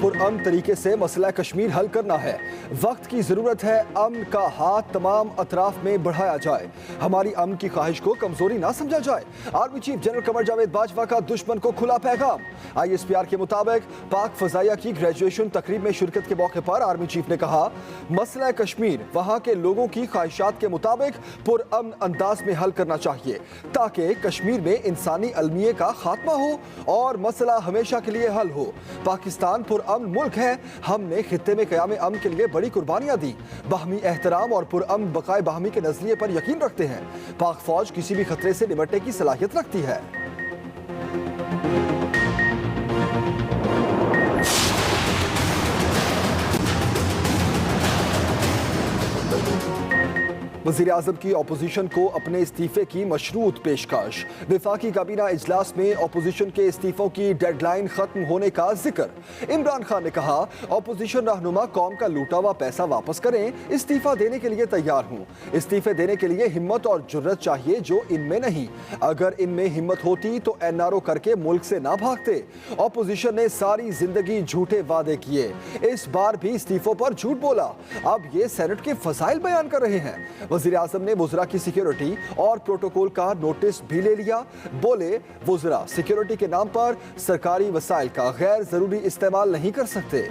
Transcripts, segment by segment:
पुरअमन तरीके से मसला कश्मीर हल करना है। वक्त की जरूरत है, अमन का हाथ तमाम अतराफ में बढ़ाया जाए। हमारी अमन की ख्वाहिश को कमजोरी ना समझा जाए। Army chief general Qamar Javed Bajwa का दुश्मन को खुला पैगाम। ISPR के मुताबिक पाक फजाइया की ग्रेजुएशन तकरीब में शिरकत के मौके पर आर्मी चीफ ने कहा, मसला कश्मीर वहां के लोगों की ख्वाहिशात के मुताबिक पुरअमन अंदाज में हल करना चाहिए ताकि कश्मीर में इंसानी अलमिये का खात्मा हो और मसला हमेशा के लिए हल हो। पाकिस्तान पुरअमन मुल्क है। हमने खित्ते में क़याम अमन के लिए बड़ी कुर्बानियां दी। बाहमी एहतराम और पुरअमन बकाए बाहमी के नजरिए पर यकीन रखते हैं। पाक फौज किसी भी खतरे से निपटने की सलाहियत रखती है। वज़ीर-ए-आज़म की अपोजिशन को अपने इस्तीफे की मशरूत पेशकश। वफाकी काबीना इजलास में अपोजिशन के इस्तीफों की डेडलाइन खत्म होने का जिक्र। इमरान खान ने कहा, अपोजिशन रहनुमा कौम का लूटा हुआ पैसा वापस करें, इस्तीफा देने के लिए तैयार हूँ। इस्तीफे देने के लिए हिम्मत और जुर्रत चाहिए जो इनमें नहीं। अगर इनमें हिम्मत होती तो NRO करके मुल्क से ना भागते। अपोजिशन ने सारी जिंदगी झूठे वादे किए, इस बार भी इस्तीफों पर झूठ बोला। अब ये सेनेट के फसाइल बयान कर रहे हैं। वज़ीर आज़म ने वुज़रा की सिक्योरिटी और प्रोटोकॉल का नोटिस भी ले लिया। बोले, वुज़रा सिक्योरिटी के नाम पर सरकारी वसाइल का गैर जरूरी इस्तेमाल नहीं कर सकते।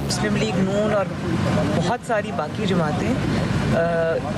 मुस्लिम लीग नून और बहुत सारी बाकी जमातें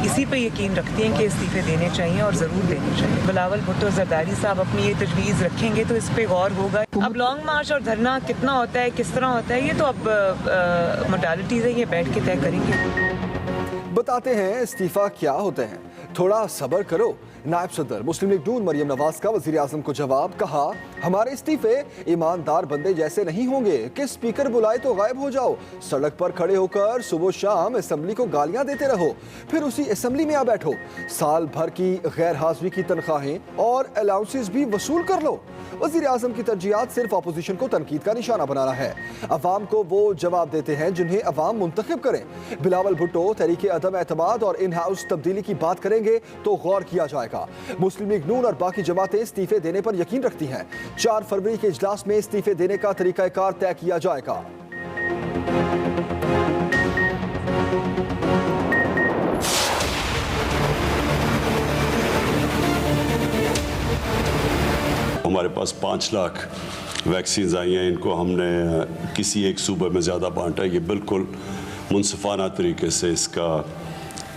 इसी पे यकीन रखती हैं कि इस्तीफे देने चाहिए और ज़रूर देने चाहिए। बिलावल भुट्टो जरदारी साहब अपनी ये तजवीज़ रखेंगे तो इस पे गौर होगा। अब लॉन्ग मार्च और धरना कितना होता है, किस तरह होता है, ये तो अब मोडालिटीज़ है, ये बैठ के तय करेंगे। बताते हैं इस्तीफा क्या होते हैं, थोड़ा सब्र करो। नायब सदर मुस्लिम लीग नून मरियम नवाज का वज़ीर आज़म को जवाब। कहा, हमारे इस्तीफे ईमानदार बंदे जैसे नहीं होंगे कि स्पीकर बुलाए तो गायब हो जाओ। सड़क पर खड़े होकर सुबह शाम असेंबली को गालियां देते रहो, फिर उसी असेंबली में आ बैठो। साल भर की गैर हाजिरी की तनख्वाहें और अलाउंसेस भी वसूल कर लो। वज़ीर आज़म की तरजीहात सिर्फ अपोजिशन को तनकीद का निशाना बनाना है। अवाम को वो जवाब देते हैं जिन्हें अवाम मुंतखब करें। बिलावल भुट्टो तहरीके अदम एतमाद और इन हाउस तब्दीली की बात करेंगे तो गौर किया जाएगा। मुस्लिम लीग नून और बाकी जमातें इस्तीफे देने पर यकीन रखती हैं। 4 फरवरी के इजलास में इस्तीफे देने का तरीकाकार तय किया जाएगा। हमारे पास 5 लाख वैक्सीन आई हैं, इनको हमने किसी एक सूबे में ज़्यादा बांटा। ये बिल्कुल मुनसिफाना तरीके से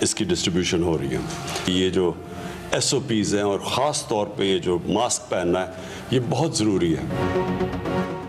इसकी डिस्ट्रीब्यूशन हो रही है। ये जो SOPs हैं और ख़ास तौर पे ये जो मास्क पहनना है, ये बहुत ज़रूरी है।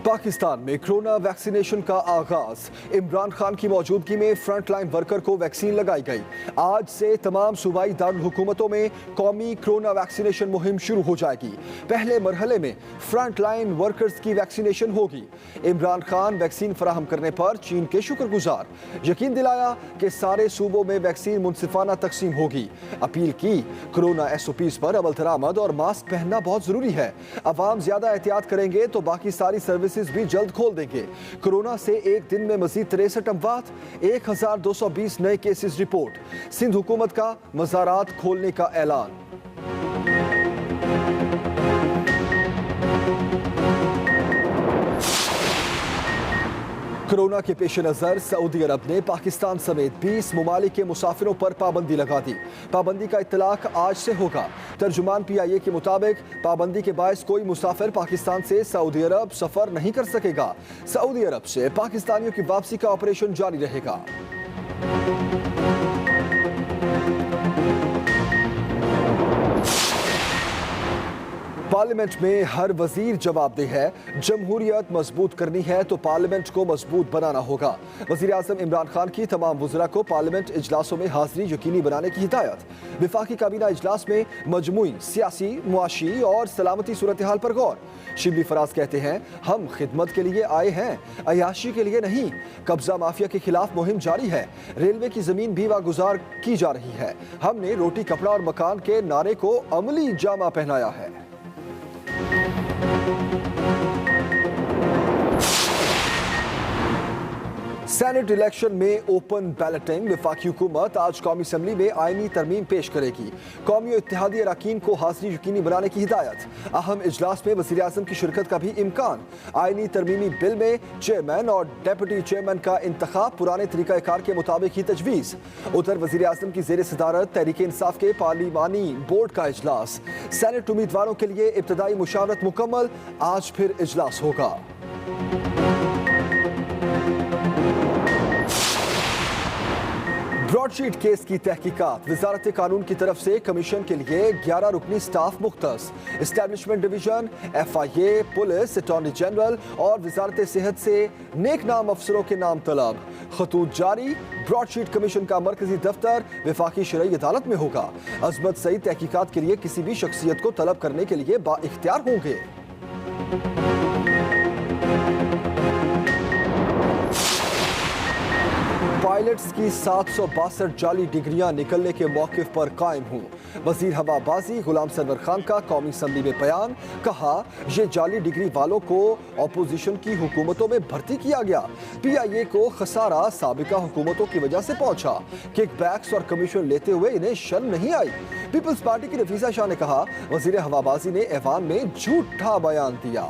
पाकिस्तान में कोरोना वैक्सीनेशन का आगाज। इमरान खान की मौजूदगी में फ्रंट लाइन वर्कर को वैक्सीन लगाई गई। आज से तमाम सूबाई दारुल हुकूमतों में कौमी कोरोना वैक्सीनेशन मुहिम शुरू हो जाएगी। पहले मरहले में फ्रंट लाइन वर्कर्स की वैक्सीनेशन होगी। इमरान खान वैक्सीन फराहम करने पर चीन के शुक्रगुजार। यकीन दिलाया कि सारे सूबों में वैक्सीन मुनसिफाना तकसीम होगी। अपील की, कोरोना SOPs पर अमल दरामद और मास्क पहनना बहुत जरूरी है। अवाम ज्यादा एहतियात करेंगे तो बाकी सारी सर्विसेज भी जल्द खोल देंगे। कोरोना से एक दिन में मजीद 63 अमवात, 1220 नए केसेस रिपोर्ट। सिंध हुकूमत का मज़ारात खोलने का ऐलान। कोरोना के पेश नज़र सऊदी अरब ने पाकिस्तान समेत 20 ममालिक के मुसाफिरों पर पाबंदी लगा दी। पाबंदी का इत्तलाक आज से होगा। तर्जुमान PIA के मुताबिक पाबंदी के बायस कोई मुसाफिर पाकिस्तान से सऊदी अरब सफ़र नहीं कर सकेगा। सऊदी अरब से पाकिस्तानियों की वापसी का ऑपरेशन जारी रहेगा। पार्लियामेंट में हर वजीर जवाबदेह है। जमहूरियत मजबूत करनी है तो पार्लियामेंट को मजबूत बनाना होगा। वज़ीर आज़म इमरान खान की तमाम वज़रा को पार्लियामेंट इजलासों में हाजिरी यकीनी बनाने की हिदायत। वफाकी काबीना इजलास में मजमूई सियासी, मुआशी और सलामती सूरत हाल पर गौर। शिबली फराज कहते हैं, हम खिदमत के लिए आए हैं, अयाशी के लिए नहीं। कब्जा माफिया के खिलाफ मुहिम जारी है। रेलवे की जमीन भी वागुजार की जा रही है। हमने रोटी, कपड़ा और मकान के नारे को अमली जामा पहनाया है। सेनेट इलेक्शन में ओपन बैलेटिंग। वफाकी हुकूमत आज कौमी असम्बली में आईनी तरमीम पेश करेगी। कौमी इत्तेहादी अरकान को हाजिरी यकीनी बनाने की हिदायत। अहम इजलास में वज़ीर आज़म की शिरकत का भी इम्कान। आईनी तरमीमी बिल में चेयरमैन और डेप्यूटी चेयरमैन का इंतखाब पुराने तरीक़ाकार के मुताबिक ही तजवीज़। उधर वज़ीर आज़म की ज़ेर सदारत तहरीक इंसाफ के पार्लिमानी बोर्ड का इजलास। सेनेट उम्मीदवारों के लिए इब्तदाई मुशावरत मुकम्मल। आज फिर इजलास होगा। ब्रॉडशीट केस की तहकीकात। वजारत कानून की तरफ से कमीशन के लिए 11 रुकनी स्टाफ मुख्तस। Establishment division, FIA, police, attorney general और वजारत सेहत से नेक नाम अफसरों के नाम तलब। खतूत जारी। ब्रॉडशीट कमीशन का मरकजी दफ्तर वफाकी शरई अदालत में होगा। अजमत सईद तहकीकात के लिए किसी भी शख्सियत को तलब करने के लिए बाइख्तियार होंगे। पायलट्स की 762 जाली डिग्रियां निकलने के मौके पर कायम हूँ। वजीर हवाबाजी गुलाम सरवर खान का कौमी असम्बली में बयान। कहा, ये जाली डिग्री वालों को अपोजिशन की हुकूमतों में भर्ती किया गया। PIA को खसारा साबिका हुकूमतों की वजह से पहुंचा। किकबैक्स और कमीशन लेते हुए इन्हें शर्म नहीं आई। पीपल्स पार्टी की नफीसा शाह ने कहा, वजीर हवाबाजी ने ऐवान में झूठा बयान दिया।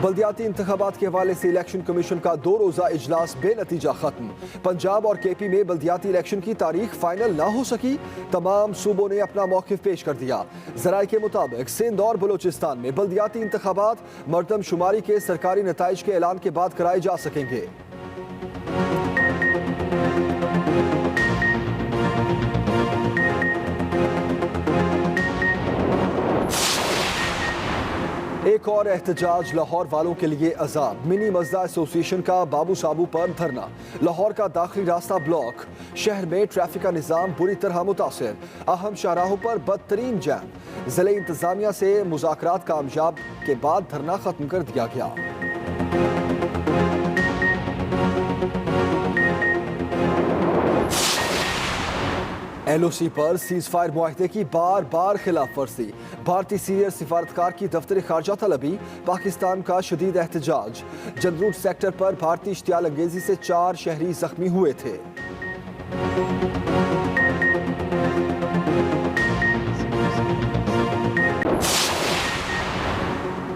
बल्दियाती इंतखाबात के हवाले से इलेक्शन कमीशन का 2 रोजा इजलास बेनतीजा खत्म। पंजाब और KP में बल्दियाती इलेक्शन की तारीख फाइनल ना हो सकी। तमाम सूबों ने अपना मौक़िफ़ पेश कर दिया। ज़राए के मुताबिक सिंध और बलोचिस्तान में बल्दियाती इंतखाबात मरदमशुमारी के सरकारी नताइज के ऐलान के बाद कराए जा सकेंगे। एक और एहतजाज लाहौर वालों के लिए अजाब। मिनी मजदा एसोसिएशन का बाबू साबू पर धरना। लाहौर का दाखिली रास्ता ब्लॉक। शहर में ट्रैफिक का निज़ाम बुरी तरह मुतासिर। अहम शाहराहों पर बदतरीन जैम। ज़िले इंतजामिया से मुज़ाकरात कामयाब के बाद धरना खत्म कर दिया गया। LOC पर सीज फायर मुआहदे की बार बार खिलाफ वर्जी। भारतीय सीनियर सिफारतकार की दफ्तर खारजा तलबी। पाकिस्तान का शदीद एहतजाज। जंदरूट सेक्टर पर भारतीय इश्तियाल अंगेजी से 4 शहरी जख्मी हुए थे।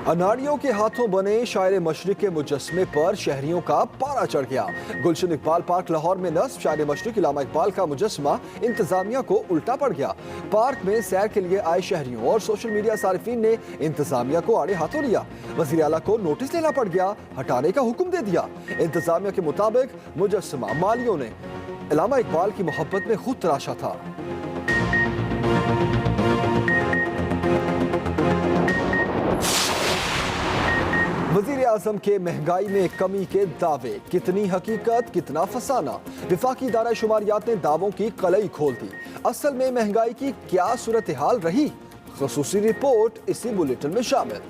अनाड़ियों के हाथों बने शायर मशरिक के मुजस्मे पर शहरियों का पारा चढ़ गया। गुलशन इकबाल पार्क लाहौर में नस्ब शायर मशरिक इलामा इकबाल का मुजस्मा इंतजामिया को उल्टा पड़ गया। पार्क में सैर के लिए आए शहरियों और सोशल मीडिया सारिफीन ने इंतजामिया को आड़े हाथों लिया। वज़ीर आला को नोटिस लेना पड़ गया, हटाने का हुक्म दे दिया। इंतजामिया के मुताबिक मुजस्मा मालियों ने इलामा इकबाल की मोहब्बत में खुद तराशा था। वज़ीर आज़म के महंगाई में कमी के दावे। कितनी हकीकत, कितना फसाना। विफाकी दायरा शुमारियात ने दावों की कलई खोल दी। असल में महंगाई की क्या सूरत हाल रही? ख़ुसूसी रिपोर्ट इसी बुलेटिन में शामिल।